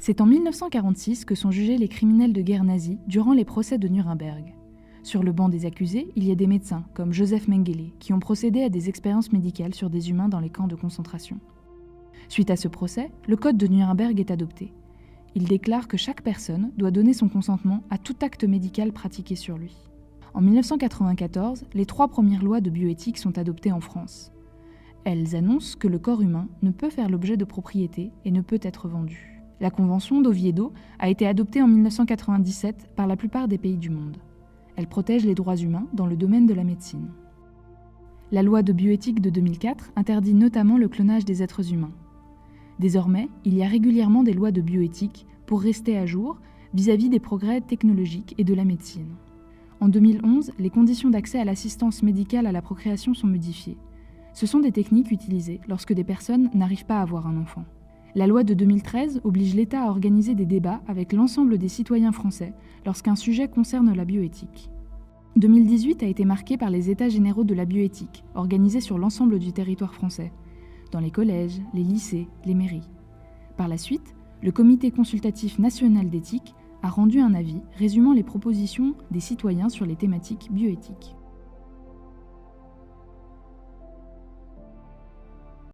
C'est en 1946 que sont jugés les criminels de guerre nazis durant les procès de Nuremberg. Sur le banc des accusés, il y a des médecins, comme Joseph Mengele, qui ont procédé à des expériences médicales sur des humains dans les camps de concentration. Suite à ce procès, le Code de Nuremberg est adopté. Il déclare que chaque personne doit donner son consentement à tout acte médical pratiqué sur lui. En 1994, les 3 premières lois de bioéthique sont adoptées en France. Elles annoncent que le corps humain ne peut faire l'objet de propriété et ne peut être vendu. La Convention d'Oviedo a été adoptée en 1997 par la plupart des pays du monde. Elle protège les droits humains dans le domaine de la médecine. La loi de bioéthique de 2004 interdit notamment le clonage des êtres humains. Désormais, il y a régulièrement des lois de bioéthique pour rester à jour vis-à-vis des progrès technologiques et de la médecine. En 2011, les conditions d'accès à l'assistance médicale à la procréation sont modifiées. Ce sont des techniques utilisées lorsque des personnes n'arrivent pas à avoir un enfant. La loi de 2013 oblige l'État à organiser des débats avec l'ensemble des citoyens français lorsqu'un sujet concerne la bioéthique. 2018 a été marqué par les États généraux de la bioéthique, organisés sur l'ensemble du territoire français, dans les collèges, les lycées, les mairies. Par la suite, le Comité consultatif national d'éthique a rendu un avis résumant les propositions des citoyens sur les thématiques bioéthiques.